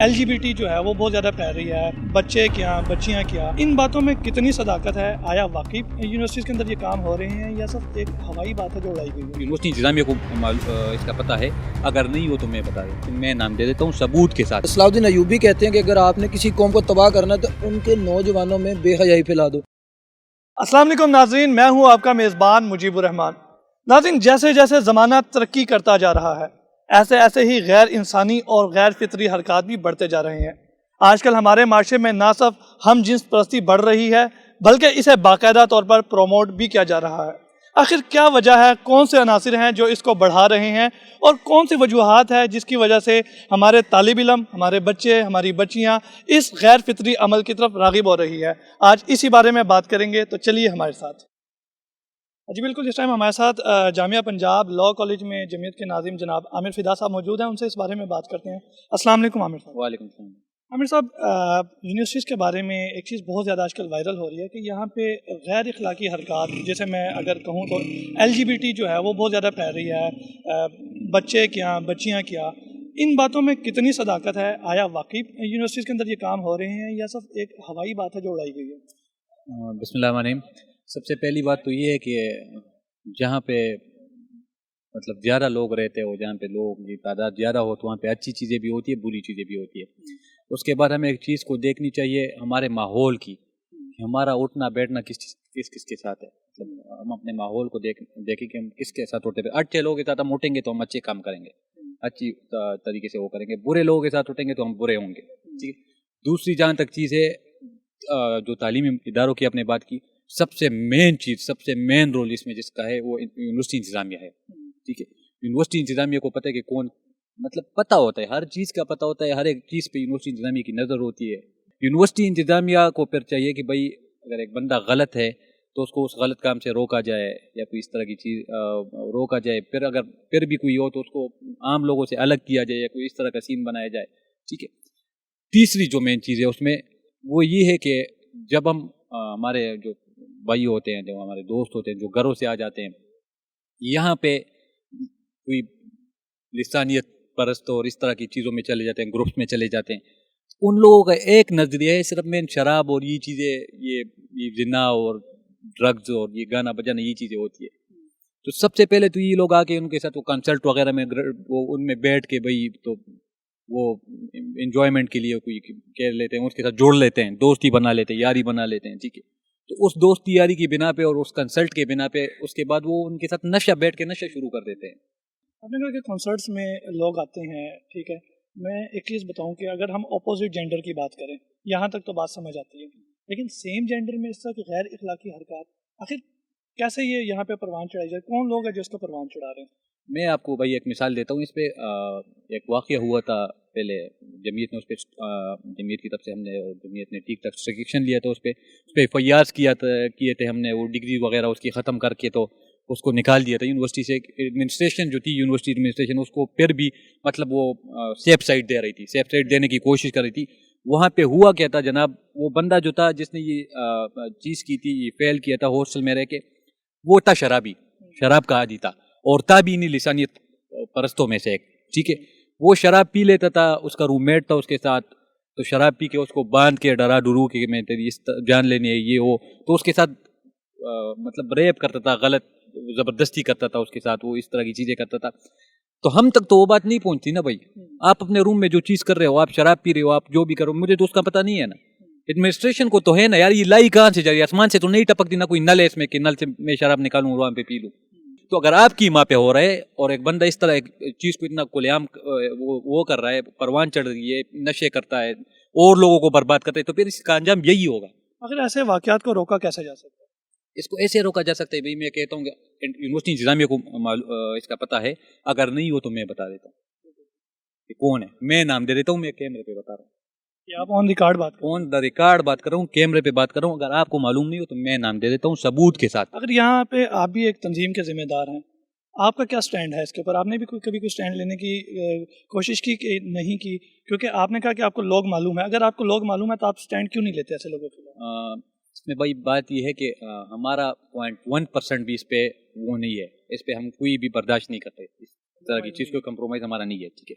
LGBT جو ہے وہ بہت زیادہ پھیل رہی ہے، بچے کیا بچیاں کیا، ان باتوں میں کتنی صداقت ہے؟ آیا واقعی یونیورسٹیز کے اندر یہ کام ہو رہے ہیں یا صرف ایک ہوائی بات ہے جو اڑائی گئی ہے؟ یونیورسٹی انتظامیہ کو اس کا پتہ ہے، اگر نہیں ہو تو میں بتا دیتا ہوں، میں نام دے دیتا ہوں ثبوت کے ساتھ۔ صلاح الدین ایوبی کہتے ہیں کہ اگر آپ نے کسی قوم کو تباہ کرنا ہے تو ان کے نوجوانوں میں بے حیائی پھیلا دو۔ السلام علیکم ناظرین، میں ہوں آپ کا میزبان مجیب الرحمان۔ ناظرین، جیسے جیسے زمانہ ترقی کرتا جا رہا ہے ایسے ایسے ہی غیر انسانی اور غیر فطری حرکات بھی بڑھتے جا رہے ہیں۔ آج کل ہمارے معاشرے میں نہ صرف ہم جنس پرستی بڑھ رہی ہے بلکہ اسے باقاعدہ طور پر پروموٹ بھی کیا جا رہا ہے۔ آخر کیا وجہ ہے؟ کون سے عناصر ہیں جو اس کو بڑھا رہے ہیں اور کون سی وجوہات ہے جس کی وجہ سے ہمارے طالب علم، ہمارے بچے، ہماری بچیاں اس غیر فطری عمل کی طرف راغب ہو رہی ہے؟ آج اسی بارے میں بات کریں گے، تو چلیے ہمارے ساتھ۔ جی بالکل، اس ٹائم ہمارے ساتھ جامعہ پنجاب لاء کالج میں جمعیت کے ناظم جناب عامر فدا صاحب موجود ہیں، ان سے اس بارے میں بات کرتے ہیں۔ السلام علیکم عامر صاحب۔ وعلیکم السلام۔ عامر صاحب، یونیورسٹیز کے بارے میں ایک چیز بہت زیادہ آج کل وائرل ہو رہی ہے کہ یہاں پہ غیر اخلاقی حرکات، جیسے میں اگر کہوں تو LGBT جو ہے وہ بہت زیادہ پھیل رہی ہے، بچے کیا بچیاں کیا، ان باتوں میں کتنی صداقت ہے؟ آیا واقعی یونیورسٹیز کے اندر یہ کام ہو رہے ہیں یا صرف ایک ہوائی بات ہے جو اڑائی گئی ہے؟ بسم اللہ الرحمن الرحیم۔ سب سے پہلی بات تو یہ ہے کہ جہاں پہ مطلب زیادہ لوگ رہتے ہو، جہاں پہ لوگ کی تعداد زیادہ ہو تو وہاں پہ اچھی چیزیں بھی ہوتی ہے، بری چیزیں بھی ہوتی ہے۔ اس کے بعد ہمیں ایک چیز کو دیکھنی چاہیے ہمارے ماحول کی، کہ ہمارا اٹھنا بیٹھنا کس کس کے ساتھ ہے۔ مطلب ہم اپنے ماحول کو دیکھیں کہ ہم کس کے ساتھ اٹھتے ہیں۔ اچھے لوگوں کے ساتھ ہم اٹھیں گے تو ہم اچھے کام کریں گے، اچھی طریقے سے وہ کریں گے۔ برے لوگوں کے ساتھ اٹھیں گے تو ہم برے ہوں گے، ٹھیک ہے۔ دوسری جہاں تک چیز ہے جو تعلیمی اداروں کی اپنے بات کی، سب سے مین چیز، سب سے مین رول اس میں جس کا ہے وہ یونیورسٹی انتظامیہ ہے، ٹھیک ہے۔ یونیورسٹی انتظامیہ کو پتہ ہے کہ کون، مطلب پتہ ہوتا ہے، ہر چیز کا پتہ ہوتا ہے، ہر ایک چیز پہ یونیورسٹی انتظامیہ کی نظر ہوتی ہے۔ یونیورسٹی انتظامیہ کو پھر چاہیے کہ بھائی اگر ایک بندہ غلط ہے تو اس کو اس غلط کام سے روکا جائے یا کوئی اس طرح کی چیز روکا جائے، پھر اگر پھر بھی کوئی ہو تو اس کو عام لوگوں سے الگ کیا جائے یا کوئی اس طرح کا سین بنایا جائے، ٹھیک ہے۔ تیسری جو مین چیز ہے اس میں وہ یہ ہے کہ جب ہم ہمارے جو بھائی ہوتے ہیں، جو ہمارے دوست ہوتے ہیں، جو گھروں سے آ جاتے ہیں، یہاں پہ کوئی لسانیت پرست اور اس طرح کی چیزوں میں چلے جاتے ہیں، گروپس میں چلے جاتے ہیں، ان لوگوں کا ایک نظریہ ہے صرف مین شراب اور یہ چیزیں، یہ زنا اور ڈرگز اور یہ گانا بجانا، یہ چیزیں ہوتی ہے۔ تو سب سے پہلے تو یہ لوگ آ کے ان کے ساتھ وہ کنسلٹ وغیرہ میں وہ ان میں بیٹھ کے بھائی تو وہ انجوائمنٹ کے لیے کوئی کہہ لیتے ہیں، اس کے ساتھ جوڑ لیتے ہیں، دوستی بنا لیتے ہیں، یاری بنا لیتے ہیں، ٹھیک ہے۔ تو اس دوستی یاری کی بنا پہ اور اس کنسلٹ کے بنا پہ اس کے بعد وہ ان کے ساتھ نشہ بیٹھ کے نشہ شروع کر دیتے ہیں۔ آپ نے کہا کہ کنسرٹس میں لوگ آتے ہیں، ٹھیک ہے۔ میں ایک چیز بتاؤں کہ اگر ہم اپوزٹ جینڈر کی بات کریں، یہاں تک تو بات سمجھ آتی ہے، لیکن سیم جینڈر میں اس طرح کی غیر اخلاقی حرکات آخر کیسے یہ یہاں پہ پروان چڑھائی جائے؟ کون لوگ ہیں جو اس کو پروان چڑھا رہے ہیں؟ میں آپ کو بھائی ایک مثال دیتا ہوں اس پہ۔ ایک واقعہ ہوا تھا پہلے، جمعیت نے اس پہ جمعیت کی طرف سے ہم نے، جمعیت نے ٹھیک ٹھاک سیکشن لیا تھا، اس پہ FIRs کیے تھے ہم نے، وہ ڈگری وغیرہ اس کی ختم کر کے تو اس کو نکال دیا تھا یونیورسٹی سے۔ ایڈمنسٹریشن جو تھی، یونیورسٹی ایڈمنسٹریشن، اس کو پھر بھی مطلب وہ سیف سائڈ دے رہی تھی، سیف سائڈ دینے کی کوشش کر رہی تھی۔ وہاں پہ ہوا کیا تھا جناب، وہ بندہ جو تھا جس نے یہ چیز کی تھی، یہ فیل کیا تھا ہاسٹل میں رہ کے، وہ تھا شرابی، شراب کا عادی تھا اور تھا بھی نہیں لسانیت پرستوں میں سے ایک، ٹھیک ہے۔ وہ شراب پی لیتا تھا، اس کا روم میٹ تھا اس کے ساتھ، تو شراب پی کے اس کو باندھ کے ڈرا ڈرو کہ میں تیری جان لینی ہے یہ وہ، تو اس کے ساتھ مطلب ریپ کرتا تھا، غلط زبردستی کرتا تھا اس کے ساتھ، وہ اس طرح کی چیزیں کرتا تھا۔ تو ہم تک تو وہ بات نہیں پہنچتی نا بھائی، آپ اپنے روم میں جو چیز کر رہے ہو، آپ شراب پی رہے ہو، آپ جو بھی کرو، مجھے تو اس کا پتہ نہیں ہے نا، ایڈمنسٹریشن کو تو ہے نا یار، یہ لائی کہاں سے جا رہی ہے؟ آسمان سے تو نہیں ٹپک دی نا، کوئی نل ہے اس میں کہ نل سے میں شراب نکالوں اور وہاں پہ پی لوں۔ تو اگر آپ کی ماں پہ ہو رہا ہے اور ایک بندہ اس طرح ایک چیز کو اتنا کھلے عام وہ کر رہا ہے، پروان چڑھ رہی ہے، نشے کرتا ہے اور لوگوں کو برباد کرتا ہے، تو پھر اس کا انجام یہی ہوگا۔ اگر ایسے واقعات کو روکا کیسے جا سکتا ہے؟ اس کو ایسے روکا جا سکتا ہے بھائی، میں کہتا ہوں کہ یونیورسٹی انتظامیہ کو اس کا پتہ ہے، اگر نہیں ہو تو میں بتا دیتا ہوں کہ کون ہے، میں نام دے دیتا ہوں، میں کیمرے پہ بتا رہا ہوں، کہ آپ آن ریکارڈ بات کریں؟ آن دا ریکارڈ بات کر رہا ہوں، کیمرے پہ بات کر رہا ہوں۔ اگر آپ کو معلوم نہیں ہو تو میں نام دے دیتا ہوں ثبوت کے ساتھ۔ اگر یہاں پہ آپ بھی ایک تنظیم کے ذمہ دار ہیں، آپ کا کیا سٹینڈ ہے اس کے اوپر؟ آپ نے بھی کبھی کوئی سٹینڈ لینے کی کوشش کی کہ نہیں کی؟ کیونکہ آپ نے کہا کہ آپ کو لوگ معلوم ہے، اگر آپ کو لوگ معلوم ہے تو آپ سٹینڈ کیوں نہیں لیتے ایسے لوگوں کے خلاف؟ اس میں بھائی بات یہ ہے کہ ہمارا 0.1% بھی اس پہ وہ نہیں ہے، اس پہ ہم کوئی بھی برداشت نہیں کرتے، اس طرح کی چیز کو کمپرومائز ہمارا نہیں ہے، ٹھیک ہے۔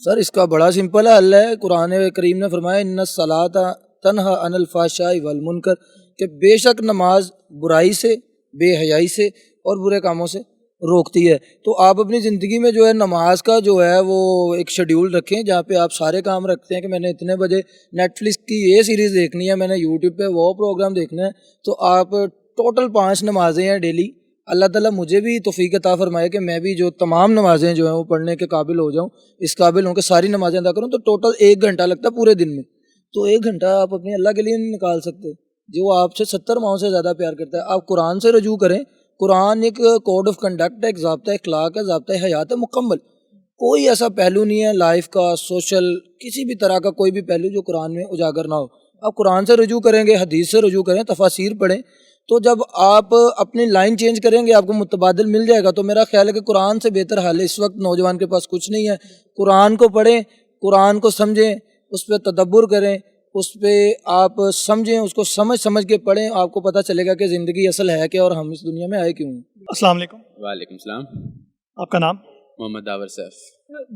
سر اس کا بڑا سمپل حل ہے. قرآن کریم نے فرمایا ان الصلاۃ تنہا عن الفحشاء والمنکر کہ بے شک نماز برائی سے، بے حیائی سے اور برے کاموں سے روکتی ہے. تو آپ اپنی زندگی میں جو ہے نماز کا جو ہے وہ ایک شیڈیول رکھیں جہاں پہ آپ سارے کام رکھتے ہیں کہ میں نے اتنے بجے نیٹ فلکس کی یہ سیریز دیکھنی ہے، میں نے یوٹیوب پہ وہ پروگرام دیکھنا ہے. تو آپ ٹوٹل 5 نمازیں ہیں ڈیلی. اللہ تعالیٰ مجھے بھی توفیق عطا فرمائے کہ میں بھی جو تمام نمازیں جو ہیں وہ پڑھنے کے قابل ہو جاؤں، اس قابل ہوں کہ ساری نمازیں ادا کروں. تو ٹوٹل 1 گھنٹہ لگتا ہے پورے دن میں. تو 1 گھنٹہ آپ اپنے اللہ کے لیے نہیں نکال سکتے جو آپ سے 70 ماہوں سے زیادہ پیار کرتا ہے. آپ قرآن سے رجوع کریں. قرآن ایک کوڈ آف کنڈکٹ ہے، ایک ضابطۂ اخلاق ہے، ضابطۂ حیات ہے مکمل. کوئی ایسا پہلو نہیں ہے لائف کا، سوشل، کسی بھی طرح کا کوئی بھی پہلو جو قرآن میں اجاگر نہ ہو. آپ قرآن سے رجوع کریں گے، حدیث سے رجوع کریں، تفاسیر پڑھیں. تو جب آپ اپنی لائن چینج کریں گے آپ کو متبادل مل جائے گا. تو میرا خیال ہے کہ قرآن سے بہتر حل اس وقت نوجوان کے پاس کچھ نہیں ہے. قرآن کو پڑھیں، قرآن کو سمجھیں، اس پہ تدبر کریں، اس پہ آپ سمجھیں، اس کو سمجھ کے پڑھیں. آپ کو پتہ چلے گا کہ زندگی اصل ہے کیا اور ہم اس دنیا میں آئے کیوں ہیں. السلام علیکم. وعلیکم السلام. آپ کا نام؟ محمد داور سیف.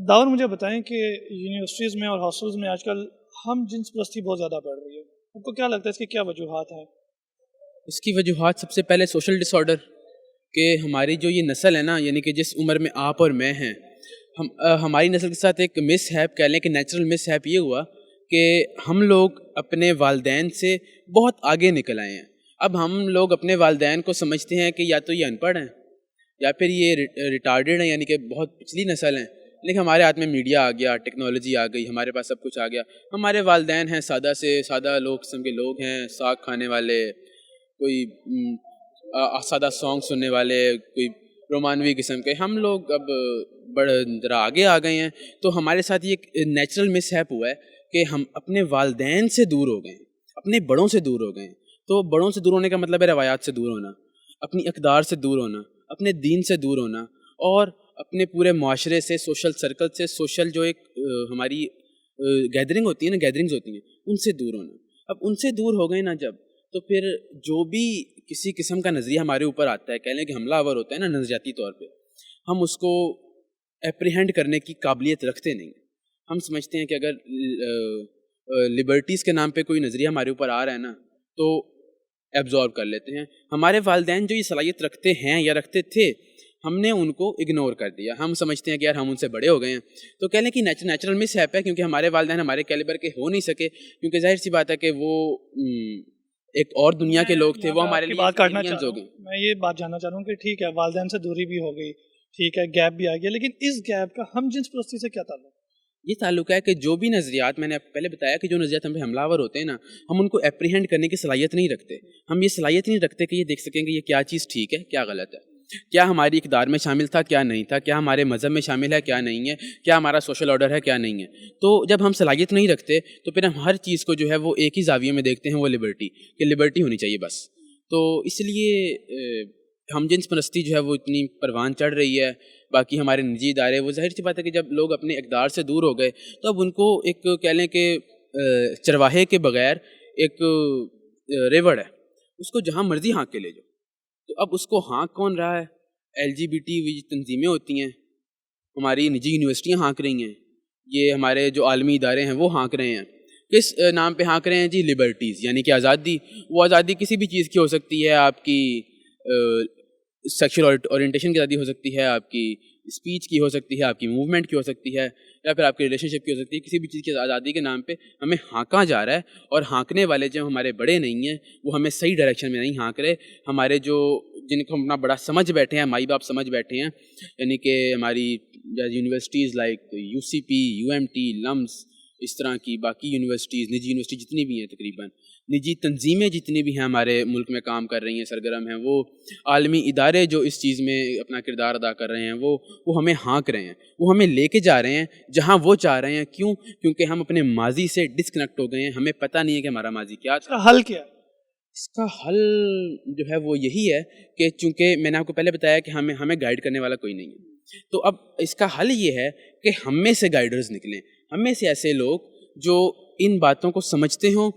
داور مجھے بتائیں کہ یونیورسٹیز میں اور ہاسٹلز میں آج کل ہم جنس پرستی بہت زیادہ بڑھ رہی ہے. آپ کو کیا لگتا ہے اس کی کیا وجوہات ہیں؟ اس کی وجوہات سب سے پہلے سوشل ڈس آرڈر، کہ ہماری جو یہ نسل ہے نا، یعنی کہ جس عمر میں آپ اور میں ہیں، ہماری نسل کے ساتھ ایک مس ہیپ کہہ لیں کہ نیچرل مس ہیپ یہ ہوا کہ ہم لوگ اپنے والدین سے بہت آگے نکل آئے ہیں. اب ہم لوگ اپنے والدین کو سمجھتے ہیں کہ یا تو یہ ان پڑھ ہیں یا پھر یہ ریٹارڈڈ ہیں، یعنی کہ بہت پچھلی نسل ہیں. لیکن ہمارے ہاتھ میں میڈیا آ گیا، ٹیکنالوجی آ گئی، ہمارے پاس سب کچھ آ گیا. ہمارے والدین ہیں سادہ سے سادہ لوگ قسم کے لوگ ہیں، ساگ کھانے والے، کوئی سادہ سانگ سننے والے، کوئی رومانوی قسم کے. ہم لوگ اب بڑے ذرا آگے آ گئے ہیں. تو ہمارے ساتھ یہ ایک نیچرل مس ہیپ ہوا ہے کہ ہم اپنے والدین سے دور ہو گئے ہیں، اپنے بڑوں سے دور ہو گئے ہیں. تو بڑوں سے دور ہونے کا مطلب ہے روایات سے دور ہونا، اپنی اقدار سے دور ہونا، اپنے دین سے دور ہونا، اور اپنے پورے معاشرے سے، سوشل سرکل سے، سوشل جو ایک ہماری گیدرنگ ہوتی ہے نا، گیدرنگز ہوتی ہیں، ان سے دور ہونا. اب ان سے دور ہو گئے نا جب، تو پھر جو بھی کسی قسم کا نظریہ ہمارے اوپر آتا ہے، کہہ لیں کہ حملہ آور ہوتا ہے نا نظریاتی طور پہ، ہم اس کو اپریہینڈ کرنے کی قابلیت رکھتے نہیں. ہم سمجھتے ہیں کہ اگر لبرٹیز کے نام پہ کوئی نظریہ ہمارے اوپر آ رہا ہے نا تو ایبزارب کر لیتے ہیں. ہمارے والدین جو یہ صلاحیت رکھتے ہیں یا رکھتے تھے، ہم نے ان کو اگنور کر دیا. ہم سمجھتے ہیں کہ یار ہم ان سے بڑے ہو گئے ہیں. تو کہہ لیں کہ نیچرل مس ہیپ ہے، کیونکہ ہمارے والدین ہمارے کیلیبر کے ہو نہیں سکے، کیونکہ ظاہر سی بات ہے کہ وہ ایک اور دنیا کے لوگ تھے، وہ ہمارے لیے بات کاٹنا چاہ رہا ہو گئے. ہوں. میں یہ بات جاننا چاہ رہا ہوں کہ ٹھیک ہے والدین سے دوری بھی ہو گئی، ٹھیک ہے گیپ بھی آ گیا، لیکن اس گیپ کا ہم جنس پرستی سے کیا تعلق؟ یہ تعلق ہے کہ جو بھی نظریات، میں نے پہلے بتایا کہ جو نظریات ہم پہ حملہ آور ہوتے ہیں نا، ہم ان کو اپریہینڈ کرنے کی صلاحیت نہیں رکھتے. ہم یہ صلاحیت نہیں رکھتے کہ یہ دیکھ سکیں کہ یہ کیا چیز ٹھیک ہے، کیا غلط ہے، کیا ہماری اقدار میں شامل تھا، کیا نہیں تھا، کیا ہمارے مذہب میں شامل ہے، کیا نہیں ہے، کیا ہمارا سوشل آرڈر ہے، کیا نہیں ہے. تو جب ہم صلاحیت نہیں رکھتے تو پھر ہم ہر چیز کو جو ہے وہ ایک ہی زاویے میں دیکھتے ہیں، وہ لبرٹی، کہ لبرٹی ہونی چاہیے بس. تو اس لیے ہم جنس پرستی جو ہے وہ اتنی پروان چڑھ رہی ہے. باقی ہمارے نجی ادارے، وہ ظاہر سی بات ہے کہ جب لوگ اپنے اقدار سے دور ہو گئے تو اب ان کو ایک کہہ لیں کہ چرواہے کے بغیر ایک ریوڑ ہے، اس کو جہاں مرضی ہانک کے لے جاؤ. تو اب اس کو ہانک کون رہا ہے؟ LGBT تنظیمیں ہوتی ہیں، ہماری نجی یونیورسٹیاں ہانک رہی ہیں، یہ ہمارے جو عالمی ادارے ہیں وہ ہانک رہے ہیں. کس نام پہ ہانک رہے ہیں جی؟ لبرٹیز، یعنی کہ آزادی. وہ آزادی کسی بھی چیز کی ہو سکتی ہے، آپ کی سیکشل اورینٹیشن کی آزادی ہو سکتی ہے، آپ کی اسپیچ کی ہو سکتی ہے، آپ کی موومنٹ کی ہو سکتی ہے، یا پھر آپ کی ریلیشن شپ کی ہو سکتی ہے. کسی بھی چیز کی آزادی کے نام پہ ہمیں ہانکا جا رہا ہے، اور ہانکنے والے جو ہمارے بڑے نہیں ہیں وہ ہمیں صحیح ڈائریکشن میں نہیں ہانک رہے. ہمارے جو جن کو ہم اپنا بڑا سمجھ بیٹھے ہیں، مائی باپ سمجھ بیٹھے ہیں، یعنی کہ ہماری یونیورسٹیز لائک UCP، UMT، لمس، اس طرح کی باقی یونیورسٹیز، نجی یونیورسٹی جتنی بھی ہیں، تقریباً نجی تنظیمیں جتنی بھی ہیں ہمارے ملک میں کام کر رہی ہیں، سرگرم ہیں، وہ عالمی ادارے جو اس چیز میں اپنا کردار ادا کر رہے ہیں، وہ ہمیں ہانک رہے ہیں، وہ ہمیں لے کے جا رہے ہیں جہاں وہ چاہ رہے ہیں. کیوں؟ کیونکہ ہم اپنے ماضی سے ڈسکنیکٹ ہو گئے ہیں. ہمیں پتہ نہیں ہے کہ ہمارا ماضی کیا تھا. حل کیا ہے؟ اس کا حل جو ہے وہ یہی ہے کہ چونکہ میں نے آپ کو پہلے بتایا کہ ہمیں گائیڈ کرنے والا کوئی نہیں ہے، تو اب اس کا حل یہ ہے کہ ہم میں سے گائیڈرز نکلیں، ہم میں سے ایسے لوگ جو ان باتوں کو سمجھتے ہوں،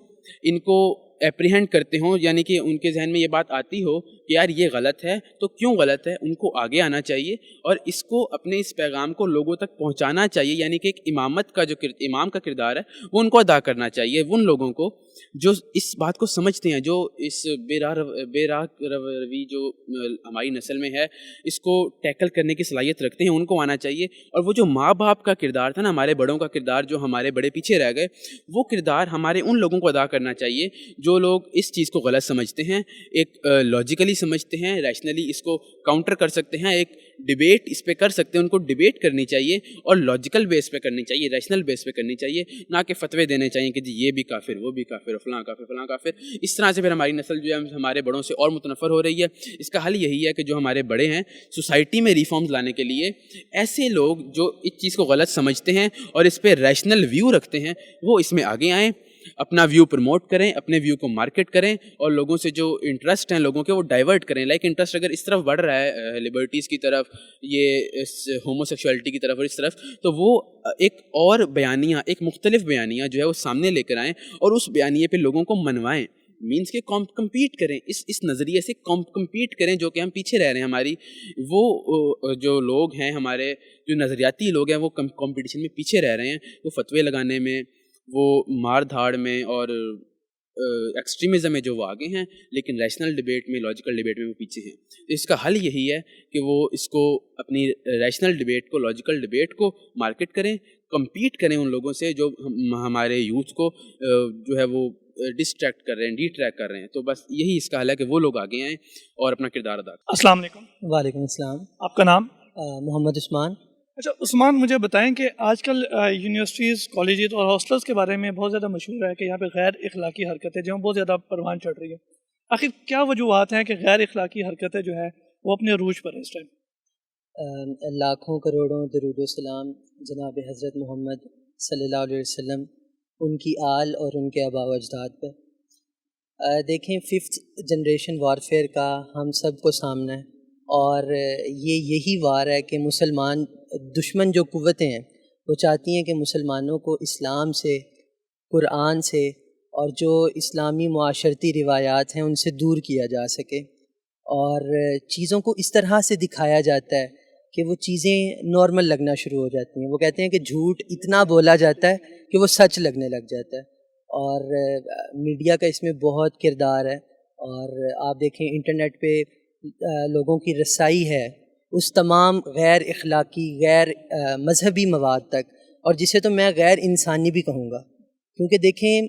ان کو اپریہینڈ کرتے ہوں، یعنی کہ ان کے ذہن میں یہ بات آتی ہو کہ یار یہ غلط ہے تو کیوں غلط ہے، ان کو آگے آنا چاہیے اور اس کو اپنے اس پیغام کو لوگوں تک پہنچانا چاہیے، یعنی کہ ایک امامت کا جو امام کا کردار ہے وہ ان کو ادا کرنا چاہیے، ان لوگوں کو جو اس بات کو سمجھتے ہیں، جو اس بے راہ روی جو ہماری نسل میں ہے اس کو ٹیکل کرنے کی صلاحیت رکھتے ہیں، ان کو آنا چاہیے۔ اور وہ جو ماں باپ کا کردار تھا نا، ہمارے بڑوں کا کردار جو ہمارے بڑے پیچھے رہ گئے، وہ کردار ہمارے ان لوگوں کو ادا کرنا چاہیے جو لوگ اس چیز کو غلط سمجھتے ہیں، ایک لاجیکلی سمجھتے ہیں، ریشنلی اس کو کاؤنٹر کر سکتے ہیں، ایک ڈیبیٹ اس پہ کر سکتے ہیں، ان کو ڈیبیٹ کرنی چاہیے اور لاجیکل بیس پہ کرنی چاہیے، ریشنل بیس پہ کرنی چاہیے، نہ کہ فتوے دینے چاہیے کہ جی یہ بھی کافر، وہ بھی کافر، فلاں کافر، فلاں کافر۔ اس طرح سے پھر ہماری نسل جو ہے ہمارے بڑوں سے اور متنفر ہو رہی ہے۔ اس کا حل یہی ہے کہ جو ہمارے بڑے ہیں سوسائٹی میں ریفارمز لانے کے لیے، ایسے لوگ جو اس چیز کو غلط سمجھتے ہیں اور اس پہ ریشنل ویو رکھتے ہیں وہ اس میں آگے آئیں، اپنا ویو پروموٹ کریں، اپنے ویو کو مارکیٹ کریں اور لوگوں سے جو انٹرسٹ ہیں لوگوں کے وہ ڈائیورٹ کریں۔ لائک انٹرسٹ اگر اس طرف بڑھ رہا ہے لبرٹیز کی طرف، یہ اس ہومو سیکشوالٹی کی طرف اور اس طرف، تو وہ ایک اور بیانیہ، ایک مختلف بیانیہ جو ہے وہ سامنے لے کر آئیں اور اس بیانیے پہ لوگوں کو منوائیں، مینس کہ کمپیٹ کریں، اس نظریے سے کمپیٹ کریں جو کہ ہم پیچھے رہ رہے ہیں۔ ہماری وہ جو لوگ ہیں، ہمارے جو نظریاتی لوگ ہیں، وہ کمپٹیشن میں پیچھے رہ رہے ہیں، وہ فتوے لگانے میں، وہ مار دھاڑ میں اور ایکسٹریمزم میں جو وہ آگے ہیں، لیکن ریشنل ڈیبیٹ میں، لاجیکل ڈیبیٹ میں وہ پیچھے ہیں۔ تو اس کا حل یہی ہے کہ وہ اس کو اپنی ریشنل ڈیبیٹ کو، لاجیکل ڈیبیٹ کو مارکیٹ کریں، کمپیٹ کریں ان لوگوں سے جو ہمارے یوتھ کو جو ہے وہ ڈسٹریکٹ کر رہے ہیں، ڈی ٹریک کر رہے ہیں۔ تو بس یہی اس کا حل ہے کہ وہ لوگ آگے آئیں اور اپنا کردار ادا کریں۔ السلام علیکم، وعلیکم السلام۔ آپ کا نام؟ محمد عثمان۔ اچھا عثمان، مجھے بتائیں کہ آج کل یونیورسٹیز، کالجز اور ہاسٹلس کے بارے میں بہت زیادہ مشہور ہے کہ یہاں پہ غیر اخلاقی حرکتیں جو ہیں بہت زیادہ پروان چڑھ رہی ہے۔ آخر کیا وجوہات ہیں کہ غیر اخلاقی حرکتیں جو ہے وہ اپنے عروج پر ہیں اس ٹائم؟ لاکھوں کروڑوں درود و سلام جناب حضرت محمد صلی اللہ علیہ وسلم، ان کی آل اور ان کے آباء و اجداد پہ۔ دیکھیں، 5th جنریشن وارفیئر کا ہم سب کو سامنا ہے، اور یہی وار ہے کہ مسلمان دشمن جو قوتیں ہیں وہ چاہتی ہیں کہ مسلمانوں کو اسلام سے، قرآن سے اور جو اسلامی معاشرتی روایات ہیں ان سے دور کیا جا سکے، اور چیزوں کو اس طرح سے دکھایا جاتا ہے کہ وہ چیزیں نارمل لگنا شروع ہو جاتی ہیں۔ وہ کہتے ہیں کہ جھوٹ اتنا بولا جاتا ہے کہ وہ سچ لگنے لگ جاتا ہے، اور میڈیا کا اس میں بہت کردار ہے۔ اور آپ دیکھیں انٹرنیٹ پہ لوگوں کی رسائی ہے اس تمام غیر اخلاقی، غیر مذہبی مواد تک، اور جسے تو میں غیر انسانی بھی کہوں گا، کیونکہ دیکھیں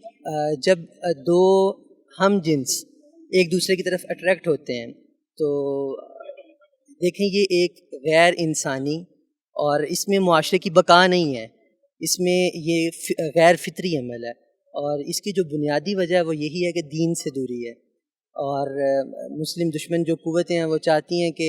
جب دو ہم جنس ایک دوسرے کی طرف اٹریکٹ ہوتے ہیں تو دیکھیں یہ ایک غیر انسانی، اور اس میں معاشرے کی بقا نہیں ہے، اس میں یہ غیر فطری عمل ہے، اور اس کی جو بنیادی وجہ ہے وہ یہی ہے کہ دین سے دوری ہے۔ اور مسلم دشمن جو قوتیں ہیں وہ چاہتی ہیں کہ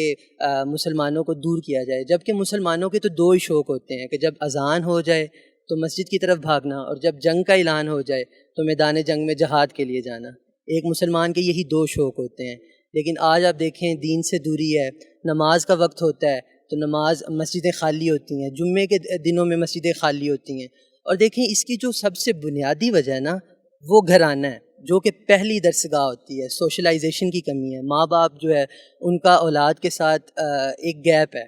مسلمانوں کو دور کیا جائے، جبکہ مسلمانوں کے تو دو ہی شوق ہوتے ہیں کہ جب اذان ہو جائے تو مسجد کی طرف بھاگنا، اور جب جنگ کا اعلان ہو جائے تو میدان جنگ میں جہاد کے لیے جانا۔ ایک مسلمان کے یہی دو شوق ہوتے ہیں، لیکن آج آپ دیکھیں دین سے دوری ہے، نماز کا وقت ہوتا ہے تو نماز، مسجدیں خالی ہوتی ہیں، جمعے کے دنوں میں مسجدیں خالی ہوتی ہیں۔ اور دیکھیں اس کی جو سب سے بنیادی وجہ ہے نا وہ گھرانہ ہے، جو کہ پہلی درسگاہ ہوتی ہے۔ سوشلائزیشن کی کمی ہے، ماں باپ جو ہے ان کا اولاد کے ساتھ ایک گیپ ہے،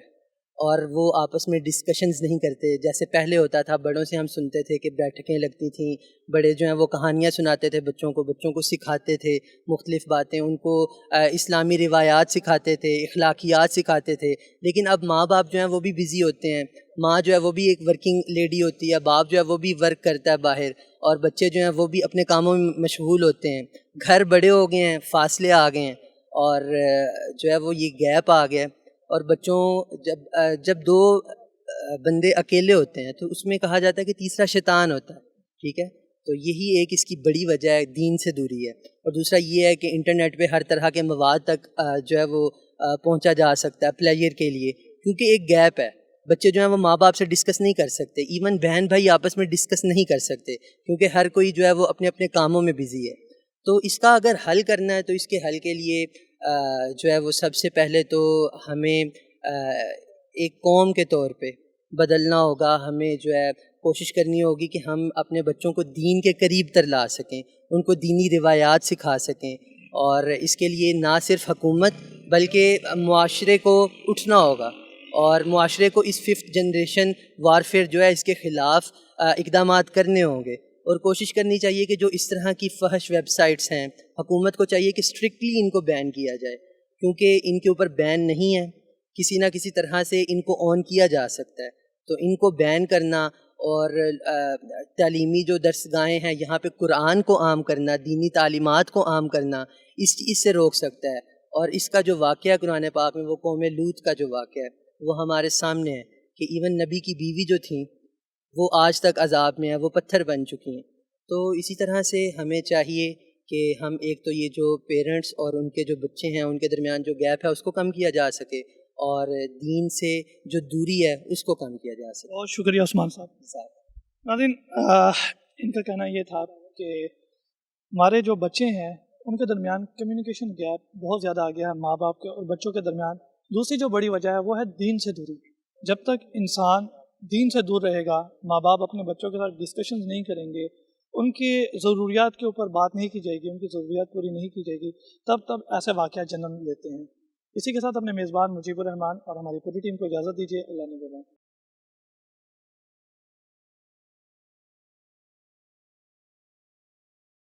اور وہ آپس میں ڈسکشنز نہیں کرتے جیسے پہلے ہوتا تھا۔ بڑوں سے ہم سنتے تھے کہ بیٹھکیں لگتی تھیں، بڑے جو ہیں وہ کہانیاں سناتے تھے بچوں کو سکھاتے تھے مختلف باتیں، ان کو اسلامی روایات سکھاتے تھے، اخلاقیات سکھاتے تھے۔ لیکن اب ماں باپ جو ہیں وہ بھی بزی ہوتے ہیں، ماں جو ہے وہ بھی ایک ورکنگ لیڈی ہوتی ہے، باپ جو ہے وہ بھی ورک کرتا ہے باہر، اور بچے جو ہیں وہ بھی اپنے کاموں میں مشغول ہوتے ہیں۔ گھر بڑے ہو گئے ہیں، فاصلے آ گئے ہیں، اور جو ہے وہ یہ گیپ آ گیا۔ اور بچوں جب دو بندے اکیلے ہوتے ہیں تو اس میں کہا جاتا ہے کہ تیسرا شیطان ہوتا ہے، ٹھیک ہے؟ تو یہی ایک اس کی بڑی وجہ ہے، دین سے دوری ہے۔ اور دوسرا یہ ہے کہ انٹرنیٹ پہ ہر طرح کے مواد تک جو ہے وہ پہنچا جا سکتا ہے پلیئر کے لیے، کیونکہ ایک گیپ ہے۔ بچے جو ہیں وہ ماں باپ سے ڈسکس نہیں کر سکتے، ایون بہن بھائی آپس میں ڈسکس نہیں کر سکتے، کیونکہ ہر کوئی جو ہے وہ اپنے اپنے کاموں میں بزی ہے۔ تو اس کا اگر حل کرنا ہے تو اس کے حل کے لیے جو ہے وہ سب سے پہلے تو ہمیں ایک قوم کے طور پہ بدلنا ہوگا۔ ہمیں جو ہے کوشش کرنی ہوگی کہ ہم اپنے بچوں کو دین کے قریب تر لا سکیں، ان کو دینی روایات سکھا سکیں، اور اس کے لیے نہ صرف حکومت بلکہ معاشرے کو اٹھنا ہوگا، اور معاشرے کو اس 5th جنریشن وارفیئر جو ہے اس کے خلاف اقدامات کرنے ہوں گے، اور کوشش کرنی چاہیے کہ جو اس طرح کی فحش ویب سائٹس ہیں حکومت کو چاہیے کہ اسٹرکٹلی ان کو بین کیا جائے، کیونکہ ان کے اوپر بین نہیں ہے، کسی نہ کسی طرح سے ان کو آن کیا جا سکتا ہے، تو ان کو بین کرنا اور تعلیمی جو درسگاہیں ہیں یہاں پہ قرآن کو عام کرنا، دینی تعلیمات کو عام کرنا اس چیز سے روک سکتا ہے۔ اور اس کا جو واقعہ قرآن پاک میں وہ قوم لوط کا جو واقعہ ہے وہ ہمارے سامنے ہے کہ ایون نبی کی بیوی جو تھیں وہ آج تک عذاب میں ہیں، وہ پتھر بن چکی ہیں۔ تو اسی طرح سے ہمیں چاہیے کہ ہم ایک تو یہ جو پیرنٹس اور ان کے جو بچے ہیں ان کے درمیان جو گیپ ہے اس کو کم کیا جا سکے، اور دین سے جو دوری ہے اس کو کم کیا جا سکے۔ بہت شکریہ عثمان صاحب۔ ناظرین، ان کا کہنا یہ تھا کہ ہمارے جو بچے ہیں ان کے درمیان کمیونیکیشن گیپ بہت زیادہ آ گیا ہے ماں باپ کے اور بچوں کے درمیان۔ دوسری جو بڑی وجہ ہے وہ ہے دین سے دوری۔ جب تک انسان دین سے دور رہے گا، ماں باپ اپنے بچوں کے ساتھ ڈسکشنز نہیں کریں گے، ان کی ضروریات کے اوپر بات نہیں کی جائے گی، ان کی ضروریات پوری نہیں کی جائے گی، تب ایسے واقعات جنم لیتے ہیں۔ اسی کے ساتھ اپنے میزبان مجیب الرحمان اور ہماری پوری ٹیم کو اجازت دیجیے۔ اللہ نے